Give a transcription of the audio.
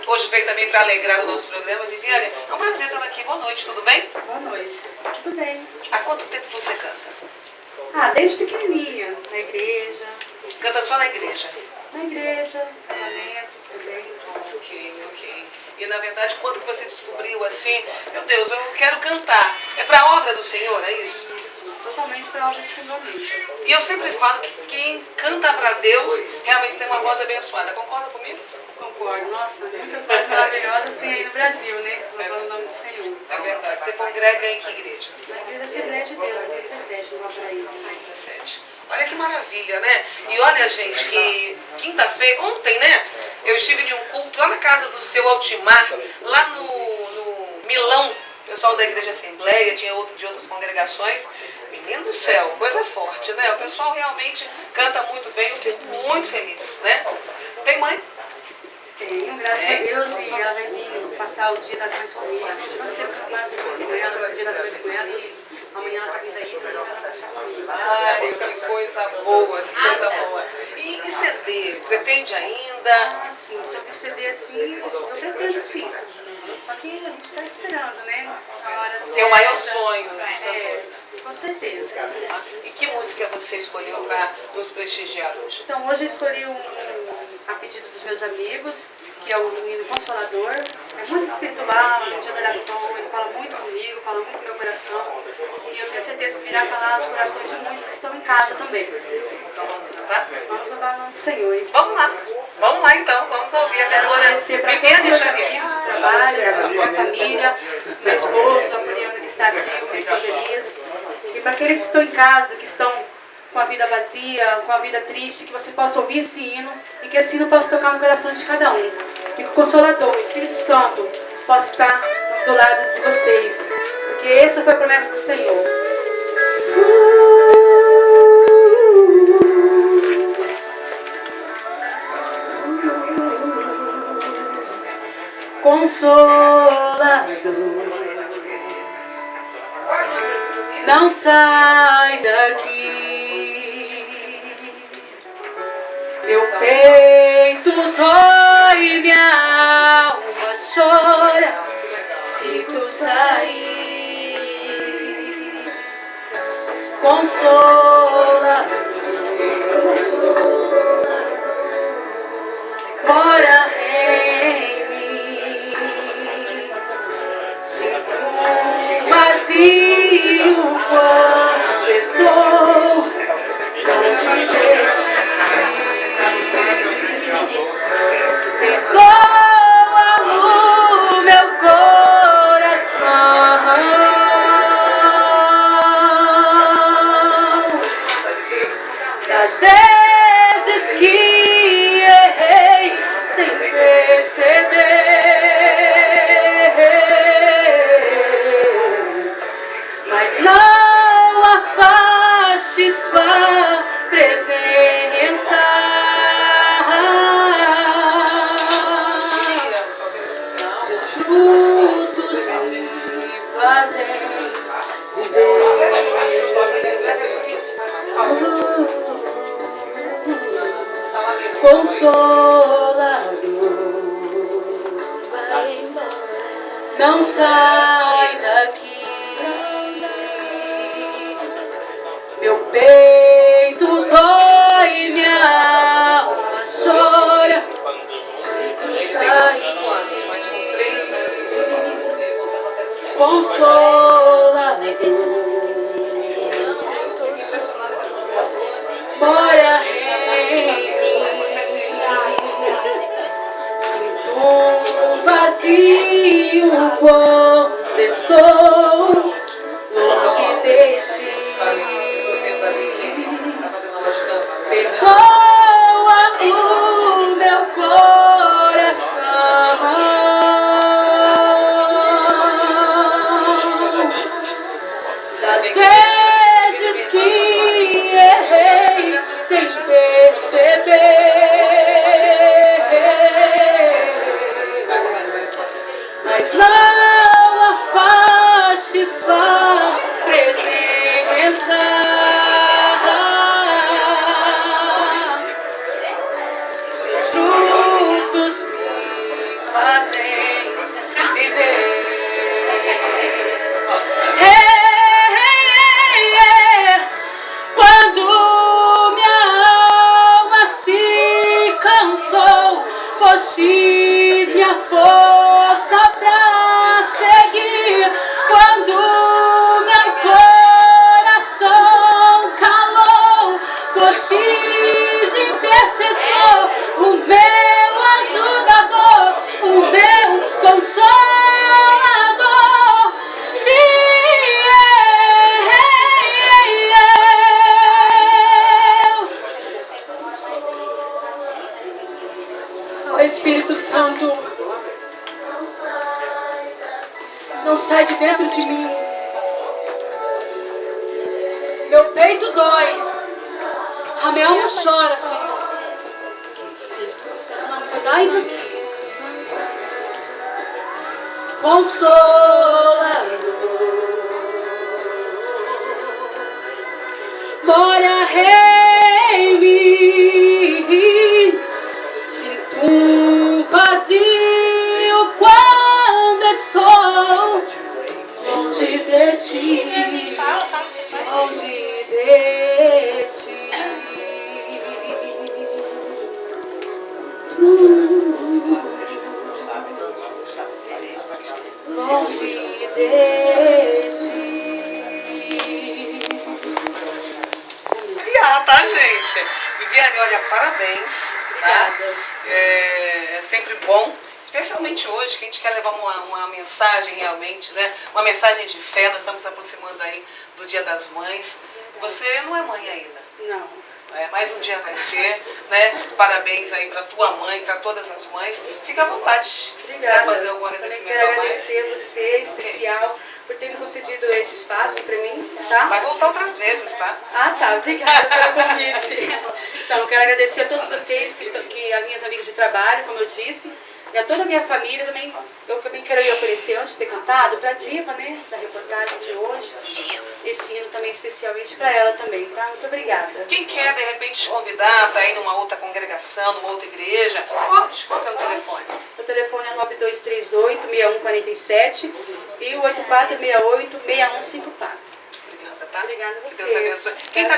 Hoje veio também para alegrar o nosso programa. Viviane, é um prazer estar aqui. Boa noite, tudo bem? Boa noite. Tudo bem. Há quanto tempo você canta? Desde pequenininha, na igreja. Canta só na igreja? Na igreja, casamentos também. Ok. E na verdade, quando que você descobriu assim, meu Deus, eu quero cantar? É para a obra do Senhor, é isso? Isso, totalmente para a obra do Senhor mesmo. E eu sempre falo que quem canta para Deus realmente tem uma voz abençoada. Concorda comigo? Concordo. Nossa, muitas vozes maravilhosas tem aí no Brasil, né? Louvando o nome do Senhor. É verdade. Você congrega em que igreja? Na igreja Assembleia de Deus, no 17, no Valparaíso. 17. Olha que maravilha, né? E olha, gente, que quinta-feira, ontem, né? Eu estive de um culto lá na casa do seu Altimar, lá no Milão, pessoal da Igreja Assembleia, tinha de outras congregações. Menino do céu, coisa forte, né? O pessoal realmente canta muito bem, eu fico muito feliz, né? Tem mãe? Tenho, graças a Deus, e ela vai vir passar o Dia das Mães comigo. Tanto tempo que eu passo com ela, o Dia das Mães com ela, e amanhã ela está vindo aí para ela passar comigo. Ai, que coisa boa, que coisa boa. E CD, pretende ainda? Sim, sobre CD assim, eu pretendo sim. Só que a gente está esperando, né? Que é o maior sonho dos cantores. Com certeza. E que música você escolheu para nos prestigiar hoje? Então, hoje eu escolhi a pedido dos meus amigos, que é o hino Consolador. É muito espiritual, de adoração, ele fala muito comigo, fala muito no meu coração. E eu tenho certeza que irá falar nos corações de muitos que estão em casa também. Então vamos cantar? Vamos louvar o nome do Senhor. Vamos lá então, vamos ouvir a cantora Viviane Xavier. Trabalho, a minha família, meu esposo, a Mariana que está aqui, o meu esposo Elias. E para aqueles que estão em casa, que estão com a vida vazia, com a vida triste, que você possa ouvir esse hino e que esse hino possa tocar no coração de cada um. E que o Consolador, o Espírito Santo, possa estar do lado de vocês. Porque essa foi a promessa do Senhor. Consolador, não sai daqui, meu peito dói, minha alma chora, se tu sair. Consolador, mora em mim, sinto vazio quando estou longe de ti. Perdoa o meu coração das vezes que errei sem perceber, mas não afastes sua presença. Seus frutos me fazem viver. Consolador, não sai daqui, meu peito dói, minha alma chora, se tu sair. Consolador, mora em mim, sinto vazio quando estou longe de ti. Perdoa o meu coração das vezes que errei sem perceber, mas não afaste sua presença. Seus frutos me fazem Foste minha força pra seguir quando meu coração calou. Foste intercessor, o meu ajudador, o meu consolador. Espírito Santo, não sai de dentro de mim. Meu peito dói. A minha alma chora, Senhor. Não estás aqui. Consolador, mora em mim. Sinto um vazio quando estou longe de ti, longe de ti. Longe de ti. Tá, gente? Viviane, olha, parabéns. Tá? É sempre bom, especialmente hoje, que a gente quer levar uma mensagem realmente, né? Uma mensagem de fé. Nós estamos aproximando aí do Dia das Mães. Você não é mãe ainda. Não. Mais um dia vai ser, né? Parabéns aí para tua mãe, para todas as mães. Fica à vontade, se quiser fazer algum agradecimento a mais. Quero agradecer a você, especial, por ter me concedido esse espaço para mim, tá? Vai voltar outras vezes, tá? Ah, tá. Obrigada pelo convite. Então, quero agradecer a todos vocês, que as minhas amigas de trabalho, como eu disse, e a toda a minha família também. Eu também quero ir oferecer, antes de ter cantado, para a Diva, né, da reportagem de hoje. Esse hino também especialmente para ela também, tá? Muito obrigada. Quem quer, de repente, te convidar para ir numa outra congregação, numa outra igreja, pode. Qual que é o telefone? O telefone é 9238-6147 e o 8468-6154. Obrigada, tá? Obrigada a você. Que Deus abençoe. Quem tá